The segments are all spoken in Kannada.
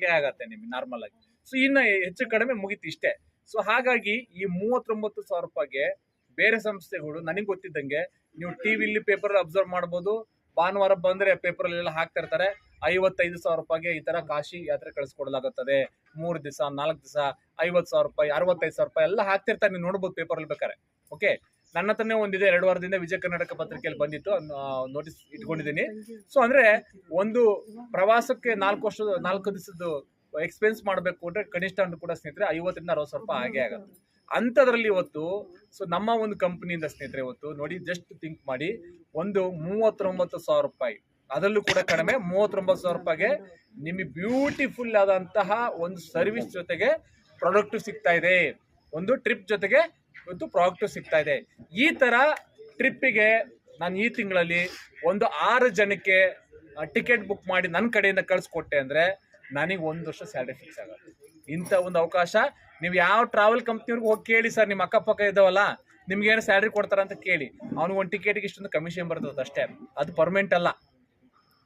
ಆಗತ್ತೆ ನಿಮ್ಗೆ ನಾರ್ಮಲ್ ಆಗಿ. ಸೊ ಇನ್ನ ಹೆಚ್ಚು ಕಡಿಮೆ ಮುಗಿತು ಇಷ್ಟೇ. ಸೊ ಹಾಗಾಗಿ ಈ 39,000 ರೂಪಾಯಿಗೆ ಬೇರೆ ಸಂಸ್ಥೆಗಳು ನನಗೆ ಗೊತ್ತಿದ್ದಂಗೆ ನೀವು ಟಿವಿಲಿ ಪೇಪರ್ ಅಬ್ಸರ್ವ್ ಮಾಡ್ಬೋದು, ಭಾನುವಾರ ಬಂದ್ರೆ ಪೇಪರ್ ಎಲ್ಲ ಹಾಕ್ತಾ ಇರ್ತಾರೆ 55,000 ರೂಪಾಯಿಗೆ ಈ ತರ ಕಾಶಿ ಯಾತ್ರೆ ಕಳಿಸ್ಕೊಡಲಾಗುತ್ತದೆ, 3 ದಿವಸ 4 ದಿವಸ 50,000 ರೂಪಾಯಿ 65,000 ರೂಪಾಯಿ ಎಲ್ಲ ಹಾಕ್ತಿರ್ತಾರೆ, ನೀವು ನೋಡ್ಬೋದು ಪೇಪರ್ ಅಲ್ಲಿ ಬೇಕಾರೆ. ಓಕೆ, ನನ್ನ ಹತ್ರನೇ ಒಂದಿದೆ 2 ವಾರದಿಂದ ವಿಜಯ ಕರ್ನಾಟಕ ಪತ್ರಿಕೆಯಲ್ಲಿ ಬಂದಿತ್ತು, ನೋಟಿಸ್ ಇಟ್ಕೊಂಡಿದ್ದೀನಿ. ಸೊ ಅಂದ್ರೆ ಒಂದು ಪ್ರವಾಸಕ್ಕೆ 4 ದಿವಸದ್ದು ಎಕ್ಸ್ಪೆನ್ಸ್ ಮಾಡಬೇಕು ಅಂದ್ರೆ ಕನಿಷ್ಠ ಅಂತ ಕೂಡ ಸ್ನೇಹಿತರೆ 50,000 ರಿಂದ 60,000 ರೂಪಾಯಿ ಹಾಗೆ ಆಗುತ್ತೆ. ಅಂಥದ್ರಲ್ಲಿ ಇವತ್ತು ಸೊ ನಮ್ಮ ಒಂದು ಕಂಪನಿಯಿಂದ ಸ್ನೇಹಿತರೆ ಇವತ್ತು ನೋಡಿ ಜಸ್ಟ್ ಥಿಂಕ್ ಮಾಡಿ, ಒಂದು 39,000 ರೂಪಾಯಿ, ಅದರಲ್ಲೂ ಕೂಡ ಕಡಿಮೆ 39,000 ರೂಪಾಯಿಗೆ ನಿಮಗೆ ಬ್ಯೂಟಿಫುಲ್ ಆದಂತಹ ಒಂದು ಸರ್ವಿಸ್ ಜೊತೆಗೆ ಪ್ರಾಡಕ್ಟ್ ಸಿಗ್ತಾ ಇದೆ, ಒಂದು ಟ್ರಿಪ್ ಜೊತೆಗೆ ಇವತ್ತು ಪ್ರಾಡಕ್ಟ್ ಸಿಗ್ತಾ ಇದೆ. ಈ ತರ ಟ್ರಿಪ್ಪಿಗೆ ನಾನು ಈ ತಿಂಗಳಲ್ಲಿ ಒಂದು 6 ಜನಕ್ಕೆ ಟಿಕೆಟ್ ಬುಕ್ ಮಾಡಿ ನನ್ನ ಕಡೆಯಿಂದ ಕಳಿಸ್ಕೊಟ್ಟೆ ಅಂದ್ರೆ ನನಗೆ 1 ವರ್ಷ ಸ್ಯಾಲರಿ ಫಿಕ್ಸ್ ಆಗುತ್ತೆ. ಇಂಥ ಒಂದು ಅವಕಾಶ ನೀವು ಯಾವ ಟ್ರಾವೆಲ್ ಕಂಪ್ನಿಯವ್ರಿಗೆ ಹೋಗಿ ಕೇಳಿ, ಸರ್ ನಿಮ್ಮ ಅಕ್ಕಪಕ್ಕ ಇದಾವಲ್ಲ ನಿಮ್ಗೆ ಏನು ಸ್ಯಾಲ್ರಿ ಕೊಡ್ತಾರ ಅಂತ ಕೇಳಿ, ಅವ್ನಿಗೆ ಒಂದು ಟಿಕೆಟ್ಗೆ ಇಷ್ಟೊಂದು ಕಮಿಷನ್ ಬರ್ತದೆ ಅಷ್ಟೇ, ಅದು ಪರ್ಮನೆಂಟ್ ಅಲ್ಲ.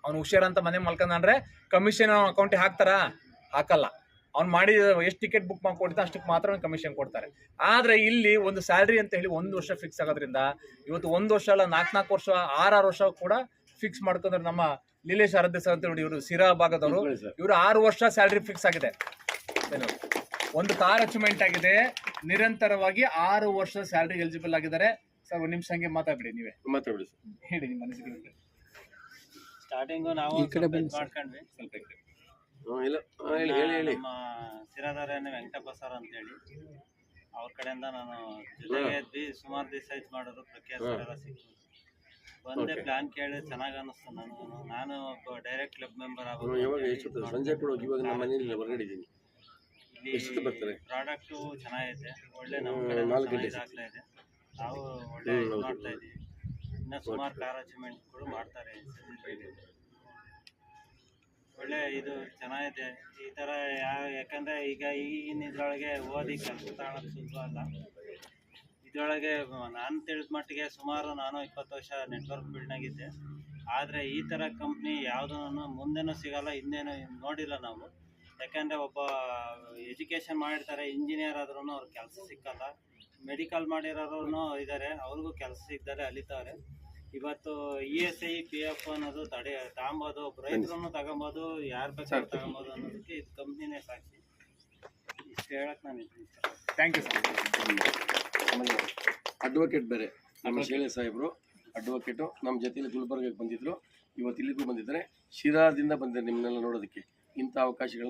ಅವ್ನು ಹುಷಾರಂತ ಮನೆ ಮಲ್ಕೊಂಡ್ರೆ ಕಮಿಷನ್ ಅವ್ನ ಅಕೌಂಟಿಗೆ ಹಾಕಲ್ಲ. ಅವ್ನು ಮಾಡಿ ಎಷ್ಟು ಟಿಕೆಟ್ ಬುಕ್ ಮಾಡ್ಕೊಡ್ತಾನೆ ಅಷ್ಟಕ್ಕೆ ಮಾತ್ರ ಕಮಿಷನ್ ಕೊಡ್ತಾರೆ. ಆದ್ರೆ ಇಲ್ಲಿ ಒಂದು ಸ್ಯಾಲ್ರಿ ಅಂತ ಹೇಳಿ 1 ವರ್ಷ ಫಿಕ್ಸ್ ಆಗೋದ್ರಿಂದ ಇವತ್ತು 1 ವರ್ಷ ಅಲ್ಲ 4 ವರ್ಷ 6 ವರ್ಷ ಕೂಡ ಫಿಕ್ಸ್ ಮಾಡ್ಕೊಂಡ್ರೆ ನಮ್ಮ ಲೀಲೇಶ್ ಆರಾಧ್ಯ ಸರ್ ಅಂತ ನೋಡಿ, ಇವರು ಸಿರಾ ಭಾಗದವರು, ಇವರು 6 ವರ್ಷ ಸ್ಯಾಲ್ರಿ ಫಿಕ್ಸ್ ಆಗಿದೆ. ಒಂದು ಕಾರ್ ಅಚೀವ್ಮೆಂಟ್ ಆಗಿದೆ, ನಿರಂತರವಾಗಿ 6 ವರ್ಷ ಸ್ಯಾಲ್ರಿ ಎಲಿಜಿಬಲ್ ಆಗಿದ್ದಾರೆ. ಸರ್ ಒಂದು ನಿಮಿಷ ಹಂಗೆ ಮಾತಾಡ್ಬಿಡಿ, ನೀವೇ ಮಾತಾಡ್ಬಿಡಿ ಹೇಳಿ ನಿಮ್ಮ ಮನಸ್ಸಿಗೆ. ಸ್ಟಾರ್ಟಿಂಗು ನಾವು ಮಾಡ್ಕೊಂಡ್ವಿ ಸ್ವಲ್ಪ ನಮ್ಮ ಸಿರಾದಾರೇನೆ ವೆಂಕಟಪ್ಪ ಸರ್ ಅಂತೇಳಿ ಅವ್ರ ಕಡೆಯಿಂದ ನಾನು ಜೊತೆಗೆ ಇದ್ವಿ. ಸುಮಾರು ದಿವಸ ಇದು ಮಾಡೋದು ಪ್ರಖ್ಯಾತ ಸರ್ ಎಲ್ಲ ಸಿಕ್ತು. ಬಂದೆ ಪ್ಲಾನ್ ಕೇಳಿ ಚೆನ್ನಾಗಿ ಅನ್ನಿಸ್ತು ನಾನು ಒಬ್ಬ ಡೈರೆಕ್ಟ್ ಕ್ಲಬ್ ಮೆಂಬರ್ ಇಲ್ಲಿ ಪ್ರಾಡಕ್ಟು ಚೆನ್ನಾಗೈತೆ, ಒಳ್ಳೆ ನಮ್ಮ ಕಡೆ ಇದಾಗ್ತಾ ಇದೆ, ನಾವು ಒಳ್ಳೆ ಇದು ಮಾಡ್ತಾ ಇದೀವಿ. ಇನ್ನು ಸುಮಾರು ಕಾರ್ ಅಚೀವ್ಮೆಂಟ್ಗಳು ಮಾಡ್ತಾರೆ, ಒಳ್ಳೆ ಇದು ಚೆನ್ನಾಗಿದೆ. ಈ ಥರ ಯಾಕಂದರೆ ಈಗ ಈಗಿನ ಇದ್ರೊಳಗೆ ಓದಿ ಕೆಲಸ ತಗೊಳ್ಳೋದು ಸುಲಭ ಅಲ್ಲ. ಇದರೊಳಗೆ ನಾನು ತಿಳಿದ ಮಟ್ಟಿಗೆ ಸುಮಾರು ನಾನು 20 ವರ್ಷ ನೆಟ್ವರ್ಕ್ ಫೀಲ್ಡ್ನಾಗಿದ್ದೆ. ಆದರೆ ಈ ಥರ ಕಂಪ್ನಿ ಯಾವುದೂ ಮುಂದೆನೂ ಸಿಗಲ್ಲ, ಹಿಂದೇನೂ ನೋಡಿಲ್ಲ ನಾವು. ಯಾಕಂದರೆ ಒಬ್ಬ ಎಜುಕೇಷನ್ ಮಾಡಿರ್ತಾರೆ, ಇಂಜಿನಿಯರ್ ಆದ್ರೂ ಅವ್ರಿಗೆ ಕೆಲಸ ಸಿಕ್ಕಲ್ಲ. ಮೆಡಿಕಲ್ ಮಾಡಿರೋರು ಇದ್ದಾರೆ, ಅವ್ರಿಗೂ ಕೆಲಸ ಸಿಗ್ತಾರೆ, ಅಲಿತಾರೆ. ಇವತ್ತು ESI PF ಅನ್ನೋದು ತಗೊಬೋದು, ರೈತರನ್ನು ತಗೊಬೋದು, ಯಾರು ಬೇಕಾದ್ರೂ ತಗೊಬೋದು ಅನ್ನೋದಕ್ಕೆ ಇದು ಕಂಪ್ನಿನೇ ಸಾಕ್ಷಿ. ಇಷ್ಟು ಹೇಳಕ್ಕೆ ನಾನು ಇದ್ದೀನಿ. Thank you sir. ಅಡ್ವೊಕೇಟ್ ಬೇರೆ ನಮ್ಮ ಶೈಲೇಶ್ ಸಾಹೇಬರು ಅಡ್ವೊಕೇಟು ನಮ್ಮ ಜೊತೆಯಲ್ಲಿ ಗುಲ್ಬರ್ಗಕ್ಕೆ ಬಂದಿದ್ರು, ಇವತ್ತು ಇಲ್ಲಿಗೂ ಬಂದಿದ್ದಾರೆ. ಶಿರಾದಿಂದ ಬಂದಿದ್ದಾರೆ ನಿಮ್ಮನ್ನೆಲ್ಲ ನೋಡೋದಕ್ಕೆ. ಇಂಥ ಅವಕಾಶಗಳನ್ನು